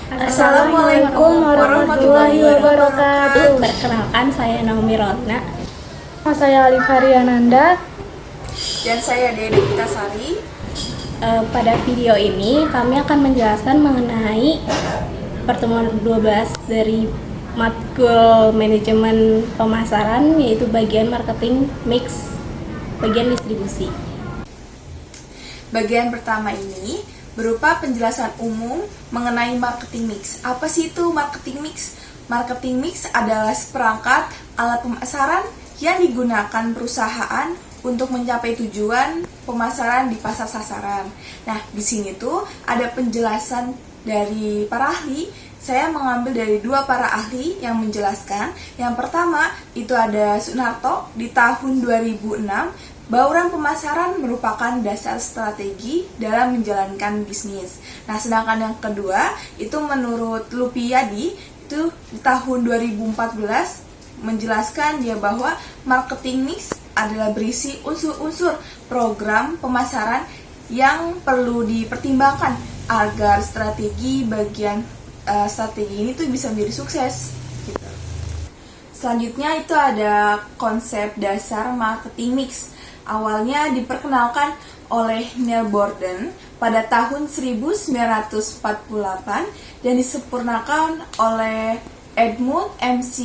Assalamualaikum warahmatullahi wabarakatuh. Perkenalkan, saya Naomi Rotna. Saya Alif Haryananda. Dan saya Dede Pitasari. Pada video ini kami akan menjelaskan mengenai pertemuan 12 dari matkul manajemen pemasaran, yaitu bagian marketing mix, bagian distribusi. Bagian pertama ini berupa penjelasan umum mengenai marketing mix. Apa sih itu marketing mix? Marketing mix adalah seperangkat alat pemasaran yang digunakan perusahaan untuk mencapai tujuan pemasaran di pasar sasaran. Nah, di sini tuh ada penjelasan dari para ahli. Saya mengambil dari dua para ahli yang menjelaskan. Yang pertama itu ada Sunarto di tahun 2006. Bauran pemasaran merupakan dasar strategi dalam menjalankan bisnis. Nah, sedangkan yang kedua itu menurut Lupiyadi itu di tahun 2014 menjelaskan dia bahwa marketing mix adalah berisi unsur-unsur program pemasaran yang perlu dipertimbangkan agar strategi ini tuh bisa menjadi sukses. Gitu. Selanjutnya itu ada konsep dasar marketing mix. Awalnya diperkenalkan oleh Neil Borden pada tahun 1948 dan disempurnakan oleh Edmund MC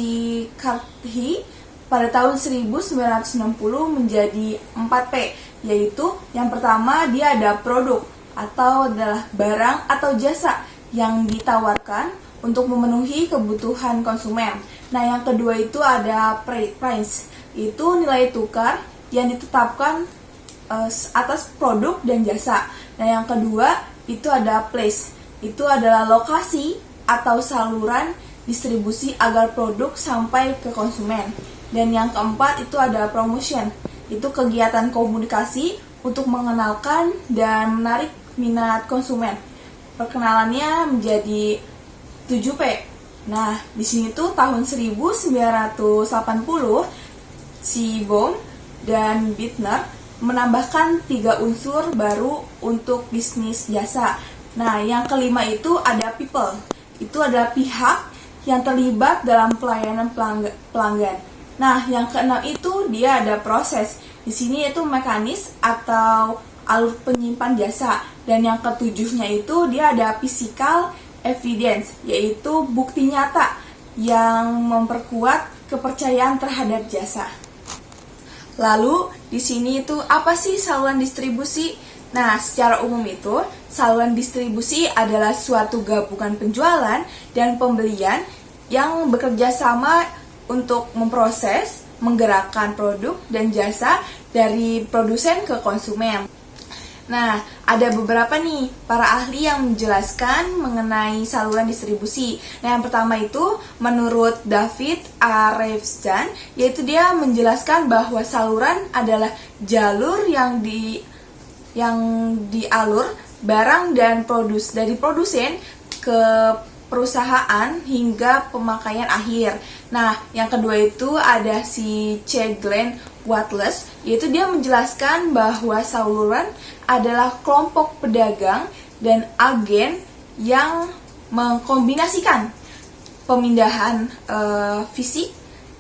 Carthy pada tahun 1960 menjadi 4P, yaitu yang pertama dia ada produk atau adalah barang atau jasa yang ditawarkan untuk memenuhi kebutuhan konsumen. Nah, yang kedua itu ada price, itu nilai tukar yang ditetapkan atas produk dan jasa. Nah, yang kedua itu ada place, itu adalah lokasi atau saluran distribusi agar produk sampai ke konsumen. Dan yang keempat itu ada promotion, itu kegiatan komunikasi untuk mengenalkan dan menarik minat konsumen. Perkenalannya menjadi 7P. Nah, di sini tuh tahun 1980 si Bohm dan Bittner menambahkan 3 unsur baru untuk bisnis jasa. Nah, yang kelima itu ada people. Itu adalah pihak yang terlibat dalam pelayanan pelanggan. Nah, yang keenam itu dia ada proses. Di sini itu mekanis atau alur penyimpan jasa. Dan yang ketujuhnya itu dia ada physical evidence, yaitu bukti nyata yang memperkuat kepercayaan terhadap jasa. Lalu di sini itu apa sih saluran distribusi? Nah, secara umum itu saluran distribusi adalah suatu gabungan penjualan dan pembelian yang bekerja sama untuk memproses, menggerakkan produk dan jasa dari produsen ke konsumen. Nah, ada beberapa nih para ahli yang menjelaskan mengenai saluran distribusi. Nah, yang pertama itu menurut David Arefzan, yaitu dia menjelaskan bahwa saluran adalah jalur yang dialur barang dan dari produsen ke perusahaan hingga pemakaian akhir. Nah, yang kedua itu ada si C. Glenn Wallace, yaitu dia menjelaskan bahwa saluran adalah kelompok pedagang dan agen yang mengkombinasikan pemindahan fisik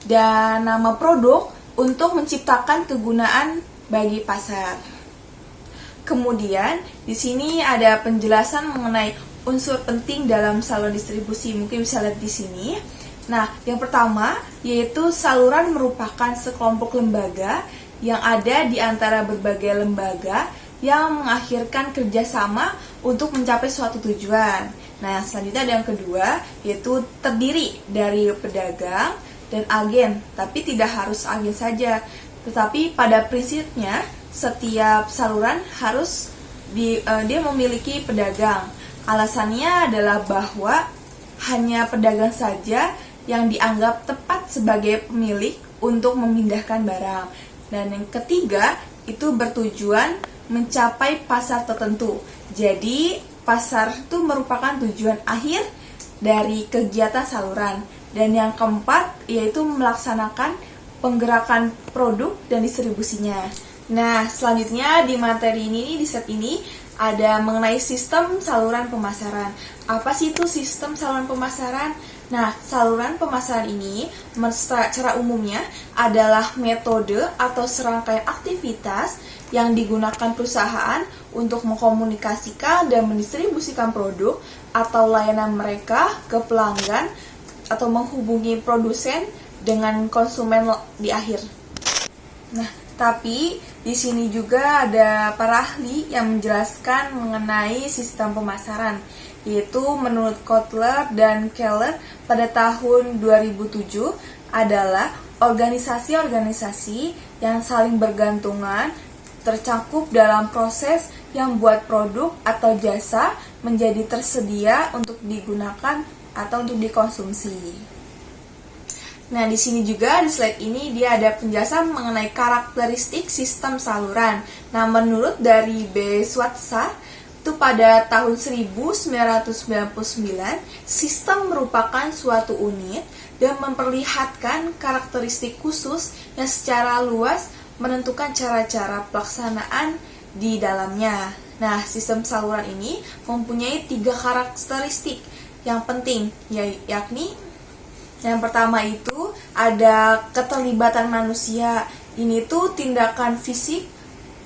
dan nama produk untuk menciptakan kegunaan bagi pasar. Kemudian di sini ada penjelasan mengenai unsur penting dalam saluran distribusi. Mungkin bisa lihat di sini. Nah, yang pertama yaitu saluran merupakan sekelompok lembaga yang ada di antara berbagai lembaga yang mengakhirkan kerjasama untuk mencapai suatu tujuan. Nah, selanjutnya ada yang kedua yaitu terdiri dari pedagang dan agen, tapi tidak harus agen saja. Tetapi pada prinsipnya setiap saluran harus dia memiliki pedagang. Alasannya adalah bahwa hanya pedagang saja yang dianggap tepat sebagai pemilik untuk memindahkan barang. Dan yang ketiga, itu bertujuan mencapai pasar tertentu. Jadi, pasar itu merupakan tujuan akhir dari kegiatan saluran. Dan yang keempat, yaitu melaksanakan penggerakan produk dan distribusinya. Nah, selanjutnya di materi ini, di set ini, ada mengenai sistem saluran pemasaran. Apa sih itu sistem saluran pemasaran? Nah, saluran pemasaran ini secara umumnya adalah metode atau serangkaian aktivitas yang digunakan perusahaan untuk mengkomunikasikan dan mendistribusikan produk atau layanan mereka ke pelanggan atau menghubungi produsen dengan konsumen di akhir. Nah, tapi di sini juga ada para ahli yang menjelaskan mengenai sistem pemasaran, yaitu menurut Kotler dan Keller pada tahun 2007 adalah organisasi-organisasi yang saling bergantungan tercakup dalam proses yang buat produk atau jasa menjadi tersedia untuk digunakan atau untuk dikonsumsi. Nah, di sini juga di slide ini dia ada penjelasan mengenai karakteristik sistem saluran. Nah, menurut dari B. Swatsa, itu pada tahun 1999, sistem merupakan suatu unit dan memperlihatkan karakteristik khusus yang secara luas menentukan cara-cara pelaksanaan di dalamnya. Nah, sistem saluran ini mempunyai 3 karakteristik yang penting, yakni yang pertama itu ada keterlibatan manusia. Ini tuh tindakan fisik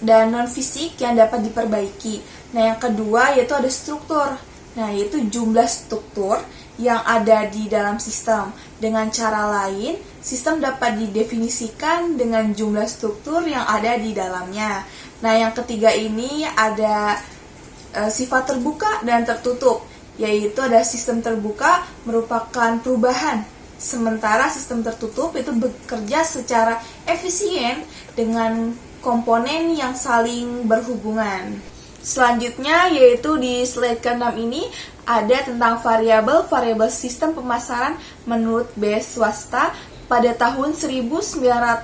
dan non-fisik yang dapat diperbaiki. Nah, yang kedua yaitu ada struktur. Nah, yaitu jumlah struktur yang ada di dalam sistem. Dengan cara lain, sistem dapat didefinisikan dengan jumlah struktur yang ada di dalamnya. Nah, yang ketiga ini ada sifat terbuka dan tertutup, yaitu ada sistem terbuka merupakan perubahan, sementara sistem tertutup itu bekerja secara efisien dengan komponen yang saling berhubungan. Selanjutnya yaitu di slide ke-6 ini ada tentang variabel-variabel sistem pemasaran menurut B. Swasta pada tahun 1999.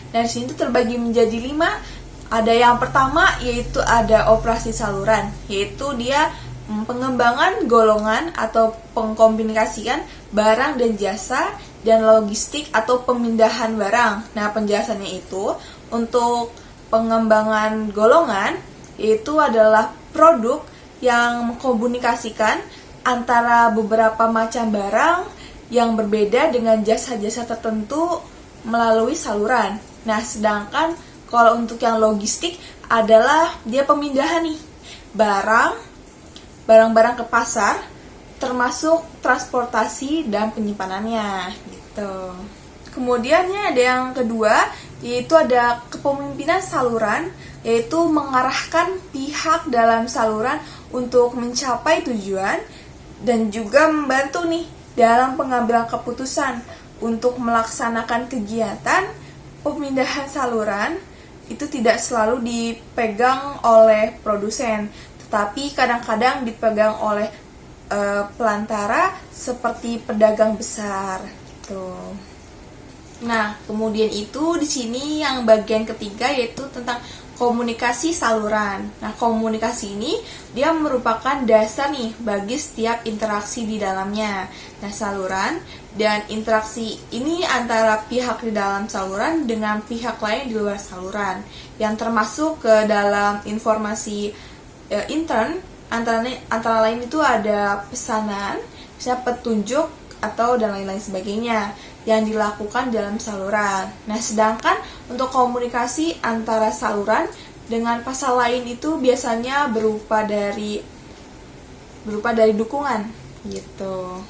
Dan di sini itu terbagi menjadi 5. Ada yang pertama yaitu ada operasi saluran, yaitu dia pengembangan golongan atau pengkomunikasian barang dan jasa dan logistik atau pemindahan barang. Nah, penjelasannya itu untuk pengembangan golongan itu adalah produk yang mengkomunikasikan antara beberapa macam barang yang berbeda dengan jasa-jasa tertentu melalui saluran. Nah, sedangkan kalau untuk yang logistik adalah dia pemindahan nih barang-barang ke pasar, termasuk transportasi dan penyimpanannya gitu. Kemudiannya ada yang kedua, yaitu ada kepemimpinan saluran, yaitu mengarahkan pihak dalam saluran untuk mencapai tujuan dan juga membantu nih dalam pengambilan keputusan untuk melaksanakan kegiatan pemindahan saluran. Itu tidak selalu dipegang oleh produsen, tetapi kadang-kadang dipegang oleh pelantara seperti pedagang besar gitu. Nah, kemudian itu di sini yang bagian ketiga yaitu tentang komunikasi saluran. Nah, komunikasi ini dia merupakan dasar nih bagi setiap interaksi di dalamnya. Nah, saluran dan interaksi ini antara pihak di dalam saluran dengan pihak lain di luar saluran, yang termasuk ke dalam informasi intern, antara lain itu ada pesanan, misalnya petunjuk atau dan lain-lain sebagainya yang dilakukan dalam saluran. Nah, sedangkan untuk komunikasi antara saluran dengan pasar lain itu biasanya berupa dari dukungan gitu.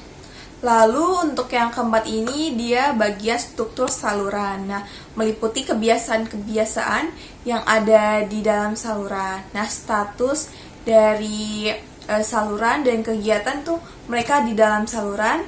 Lalu untuk yang keempat ini dia bagian struktur saluran. Nah, meliputi kebiasaan-kebiasaan yang ada di dalam saluran. Nah, status dari saluran dan kegiatan tuh mereka di dalam saluran.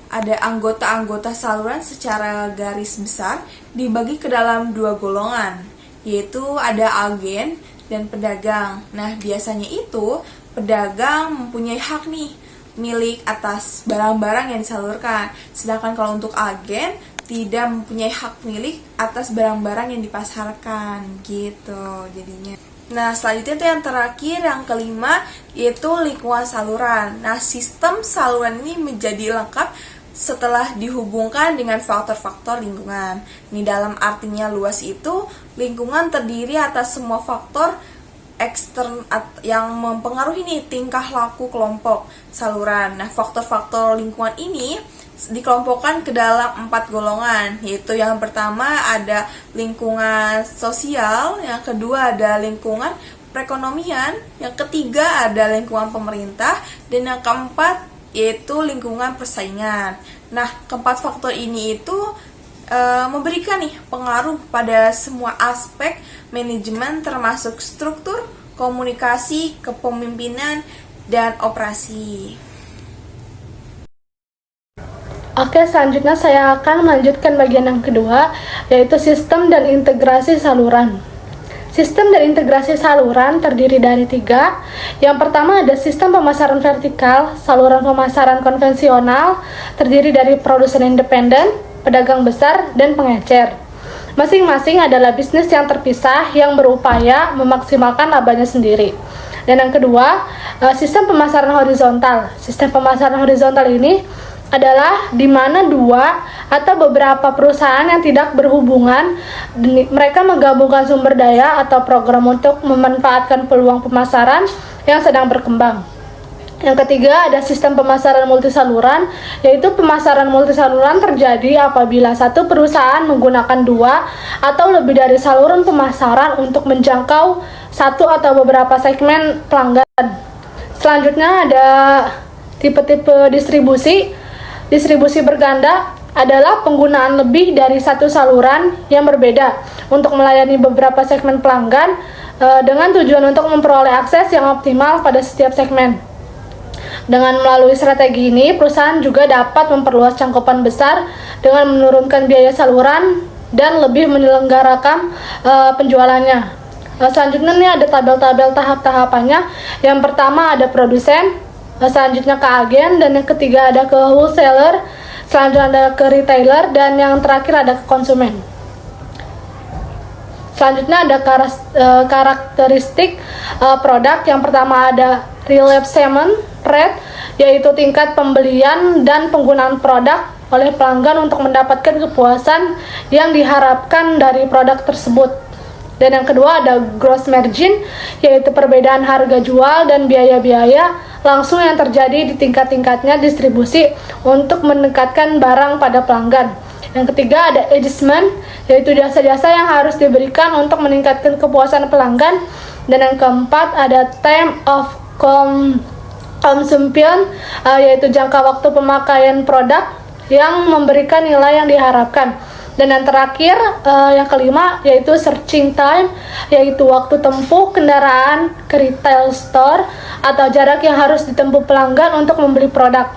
Ada anggota-anggota saluran secara garis besar dibagi ke dalam 2 golongan, yaitu ada agen dan pedagang. Nah, biasanya itu pedagang mempunyai hak nih milik atas barang-barang yang disalurkan, sedangkan kalau untuk agen tidak mempunyai hak milik atas barang-barang yang dipasarkan gitu jadinya. Nah, selanjutnya itu yang terakhir, yang kelima, yaitu lingkungan saluran. Nah, sistem saluran ini menjadi lengkap setelah dihubungkan dengan faktor-faktor lingkungan. Ini dalam artinya luas itu, lingkungan terdiri atas semua faktor yang mempengaruhi nih tingkah laku kelompok saluran. Nah, faktor-faktor lingkungan ini dikelompokkan ke dalam 4 golongan, yaitu yang pertama ada lingkungan sosial, yang kedua ada lingkungan perekonomian, yang ketiga ada lingkungan pemerintah, dan yang keempat yaitu lingkungan persaingan. Nah, keempat faktor ini itu memberikan nih pengaruh pada semua aspek manajemen termasuk struktur, komunikasi, kepemimpinan, dan operasi. Oke, selanjutnya saya akan melanjutkan bagian yang kedua, yaitu sistem dan integrasi saluran. Sistem dan integrasi saluran terdiri dari 3. Yang pertama ada sistem pemasaran vertikal. Saluran pemasaran konvensional terdiri dari produsen independen, pedagang besar, dan pengecer. Masing-masing adalah bisnis yang terpisah yang berupaya memaksimalkan labanya sendiri. Dan yang kedua, sistem pemasaran horizontal. Sistem pemasaran horizontal ini adalah di mana 2 atau beberapa perusahaan yang tidak berhubungan, mereka menggabungkan sumber daya atau program untuk memanfaatkan peluang pemasaran yang sedang berkembang. Yang ketiga ada sistem pemasaran multisaluran, yaitu pemasaran multisaluran terjadi apabila satu perusahaan menggunakan 2 atau lebih dari saluran pemasaran untuk menjangkau satu atau beberapa segmen pelanggan. Selanjutnya ada tipe-tipe distribusi. Distribusi berganda adalah penggunaan lebih dari satu saluran yang berbeda untuk melayani beberapa segmen pelanggan dengan tujuan untuk memperoleh akses yang optimal pada setiap segmen. Dengan melalui strategi ini, perusahaan juga dapat memperluas cangkupan besar dengan menurunkan biaya saluran dan lebih menyelenggarakan penjualannya. Selanjutnya nih ada tabel-tabel tahap-tahapannya. Yang pertama ada produsen, selanjutnya ke agen, dan yang ketiga ada ke wholesaler, selanjutnya ada ke retailer, dan yang terakhir ada ke konsumen. Selanjutnya ada karakteristik produk. Yang pertama ada relapsement rate, yaitu tingkat pembelian dan penggunaan produk oleh pelanggan untuk mendapatkan kepuasan yang diharapkan dari produk tersebut. Dan yang kedua ada gross margin, yaitu perbedaan harga jual dan biaya-biaya langsung yang terjadi di tingkat-tingkatnya distribusi untuk mendekatkan barang pada pelanggan. Yang ketiga ada adjustment, yaitu jasa-jasa yang harus diberikan untuk meningkatkan kepuasan pelanggan. Dan yang keempat ada time of consumption, yaitu jangka waktu pemakaian produk yang memberikan nilai yang diharapkan. Dan yang terakhir, yang kelima, yaitu searching time, yaitu waktu tempuh kendaraan ke retail store atau jarak yang harus ditempuh pelanggan untuk membeli produk.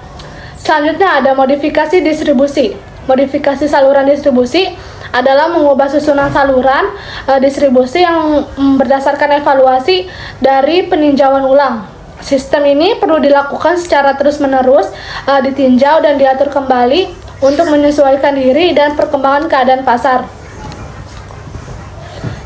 Selanjutnya ada modifikasi distribusi. Modifikasi saluran distribusi adalah mengubah susunan saluran distribusi yang berdasarkan evaluasi dari peninjauan ulang. Sistem ini perlu dilakukan secara terus-menerus, ditinjau dan diatur kembali untuk menyesuaikan diri dan perkembangan keadaan pasar.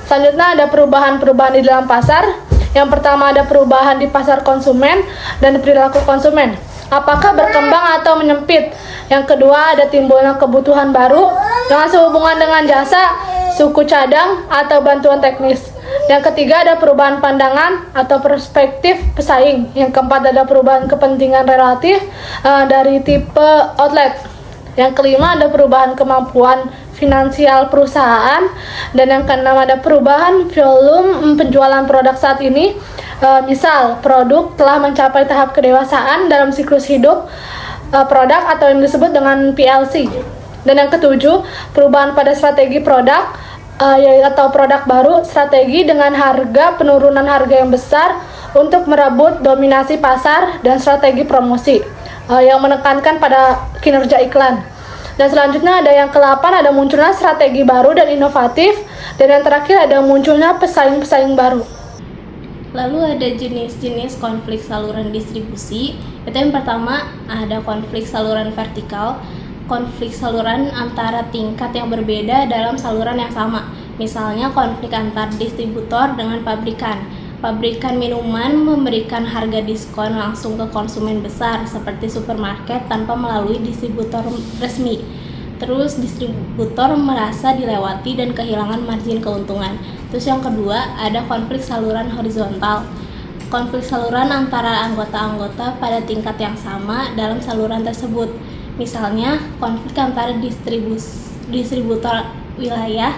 Selanjutnya ada perubahan-perubahan di dalam pasar. Yang pertama ada perubahan di pasar konsumen dan perilaku konsumen. Apakah berkembang atau menyempit? Yang kedua ada timbulnya kebutuhan baru yang sehubungan dengan jasa, suku cadang, atau bantuan teknis. Yang ketiga ada perubahan pandangan atau perspektif pesaing. Yang keempat ada perubahan kepentingan relatif dari tipe outlet. Yang kelima ada perubahan kemampuan finansial perusahaan. Dan yang keenam ada perubahan volume penjualan produk saat ini. Misal produk telah mencapai tahap kedewasaan dalam siklus hidup produk atau yang disebut dengan PLC. Dan yang ketujuh perubahan pada strategi produk atau produk baru, strategi dengan harga penurunan harga yang besar untuk merebut dominasi pasar, dan strategi promosi yang menekankan pada kinerja iklan. Dan selanjutnya ada yang ke-8, ada munculnya strategi baru dan inovatif. Dan yang terakhir ada munculnya pesaing-pesaing baru. Lalu ada jenis-jenis konflik saluran distribusi. Itu yang pertama ada konflik saluran vertikal. Konflik saluran antara tingkat yang berbeda dalam saluran yang sama. Misalnya konflik antar distributor dengan pabrikan. Pabrikan minuman memberikan harga diskon langsung ke konsumen besar seperti supermarket tanpa melalui distributor resmi. Terus distributor merasa dilewati dan kehilangan margin keuntungan. Terus yang kedua ada konflik saluran horizontal. Konflik saluran antara anggota-anggota pada tingkat yang sama dalam saluran tersebut. Misalnya konflik antara distributor wilayah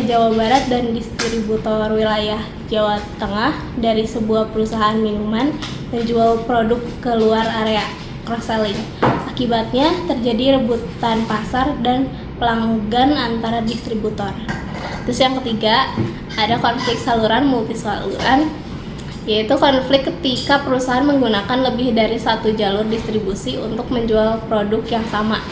Jawa Barat dan distributor wilayah Jawa Tengah dari sebuah perusahaan minuman dan jual produk ke luar area cross-selling. Akibatnya terjadi rebutan pasar dan pelanggan antara distributor. Terus yang ketiga, ada konflik saluran multisaluran, yaitu konflik ketika perusahaan menggunakan lebih dari satu jalur distribusi untuk menjual produk yang sama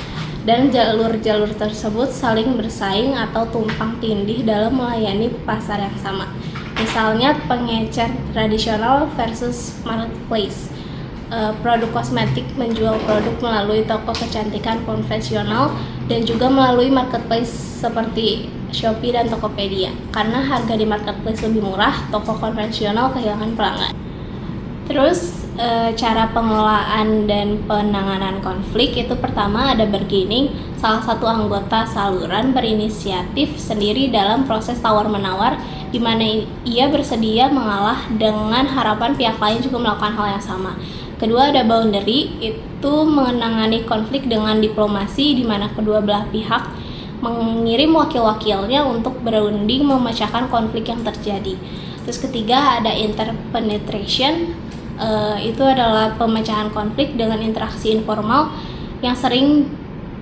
dan jalur-jalur tersebut saling bersaing atau tumpang tindih dalam melayani pasar yang sama. Misalnya pengecer tradisional versus marketplace. Produk kosmetik menjual produk melalui toko kecantikan konvensional dan juga melalui marketplace seperti Shopee dan Tokopedia. Karena harga di marketplace lebih murah, toko konvensional kehilangan pelanggan. Terus cara pengelolaan dan penanganan konflik itu pertama ada bargaining. Salah satu anggota saluran berinisiatif sendiri dalam proses tawar-menawar di mana ia bersedia mengalah dengan harapan pihak lain juga melakukan hal yang sama. Kedua ada boundary, itu menangani konflik dengan diplomasi di mana kedua belah pihak mengirim wakil-wakilnya untuk berunding memecahkan konflik yang terjadi. Terus ketiga ada interpenetration, itu adalah pemecahan konflik dengan interaksi informal yang sering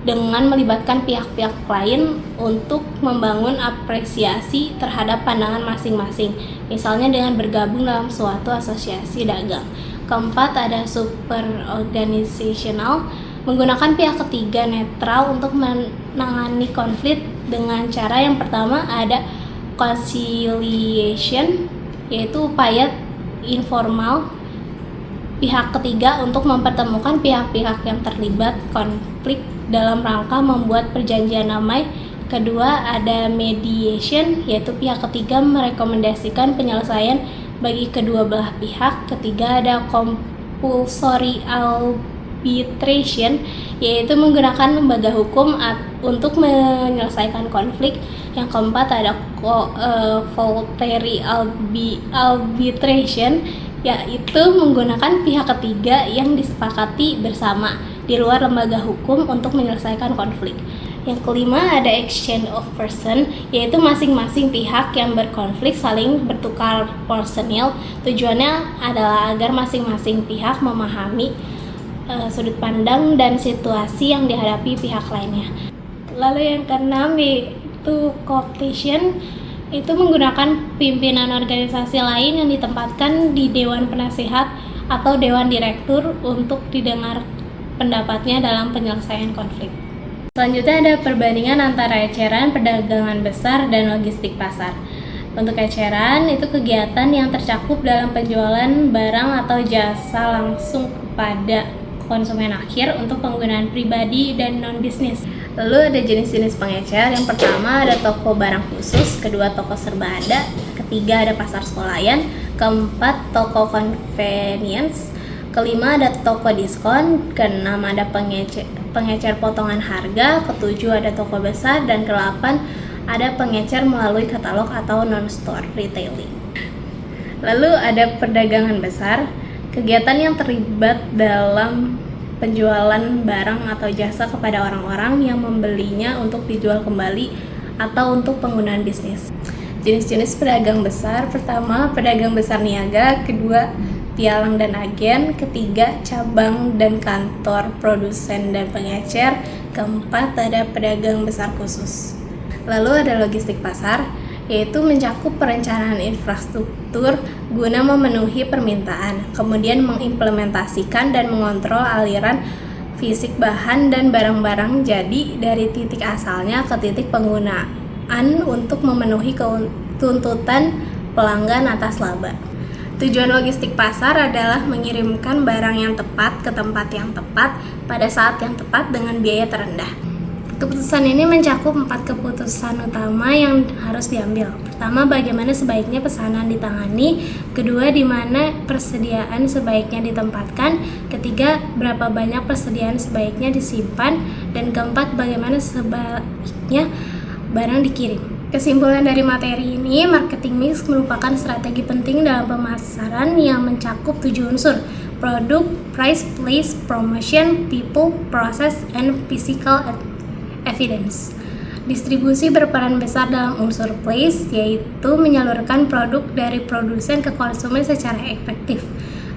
dengan melibatkan pihak-pihak lain untuk membangun apresiasi terhadap pandangan masing-masing, misalnya dengan bergabung dalam suatu asosiasi dagang. Keempat ada super organizational, menggunakan pihak ketiga netral untuk menangani konflik dengan cara yang pertama ada conciliation, yaitu upaya informal pihak ketiga untuk mempertemukan pihak-pihak yang terlibat konflik dalam rangka membuat perjanjian damai. Kedua ada mediation, yaitu pihak ketiga merekomendasikan penyelesaian bagi kedua belah pihak. Ketiga ada compulsory arbitration, yaitu menggunakan lembaga hukum untuk menyelesaikan konflik. Yang keempat ada voluntary arbitration, yaitu menggunakan pihak ketiga yang disepakati bersama di luar lembaga hukum untuk menyelesaikan konflik. Yang kelima ada exchange of person, yaitu masing-masing pihak yang berkonflik saling bertukar personil. Tujuannya adalah agar masing-masing pihak memahami sudut pandang dan situasi yang dihadapi pihak lainnya. Lalu yang keenam yaitu cooptation, itu menggunakan pimpinan organisasi lain yang ditempatkan di Dewan Penasihat atau Dewan Direktur untuk didengar pendapatnya dalam penyelesaian konflik. Selanjutnya ada perbandingan antara eceran, perdagangan besar, dan logistik pasar. Untuk eceran, itu kegiatan yang tercakup dalam penjualan barang atau jasa langsung kepada konsumen akhir untuk penggunaan pribadi dan non-bisnis. Lalu ada jenis-jenis pengecer. Yang pertama ada toko barang khusus, kedua toko serba ada, ketiga ada pasar sekolayan, keempat toko convenience, kelima ada toko diskon, keenam ada pengecer potongan harga, ketujuh ada toko besar, dan kedelapan ada pengecer melalui katalog atau non-store retailing. Lalu ada perdagangan besar, kegiatan yang terlibat dalam penjualan barang atau jasa kepada orang-orang yang membelinya untuk dijual kembali atau untuk penggunaan bisnis. Jenis-jenis pedagang besar, pertama pedagang besar niaga, kedua pialang dan agen, ketiga cabang dan kantor produsen dan pengecer, keempat ada pedagang besar khusus. Lalu ada logistik pasar, yaitu mencakup perencanaan infrastruktur guna memenuhi permintaan, kemudian mengimplementasikan dan mengontrol aliran fisik bahan dan barang-barang jadi dari titik asalnya ke titik penggunaan untuk memenuhi tuntutan pelanggan atas laba. Tujuan logistik pasar adalah mengirimkan barang yang tepat ke tempat yang tepat pada saat yang tepat dengan biaya terendah. Keputusan ini mencakup 4 keputusan utama yang harus diambil. Pertama, bagaimana sebaiknya pesanan ditangani. Kedua, di mana persediaan sebaiknya ditempatkan. Ketiga, berapa banyak persediaan sebaiknya disimpan. Dan keempat, bagaimana sebaiknya barang dikirim. Kesimpulan dari materi ini, marketing mix merupakan strategi penting dalam pemasaran yang mencakup 7 unsur: produk, price, place, promotion, people, process, and physical evidence. Distribusi berperan besar dalam unsur place, yaitu menyalurkan produk dari produsen ke konsumen secara efektif.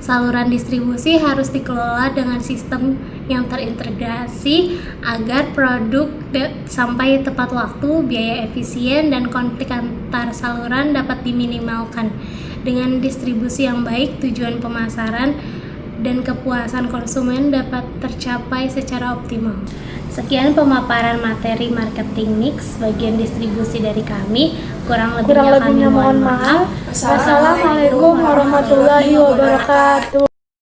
Saluran distribusi harus dikelola dengan sistem yang terintegrasi agar produk sampai tepat waktu, biaya efisien, dan konflik antar saluran dapat diminimalkan. Dengan distribusi yang baik, tujuan pemasaran dan kepuasan konsumen dapat tercapai secara optimal. Sekian pemaparan materi marketing mix bagian distribusi dari kami. Kurang lebihnya kami mohon maaf. Wassalamualaikum warahmatullahi wabarakatuh.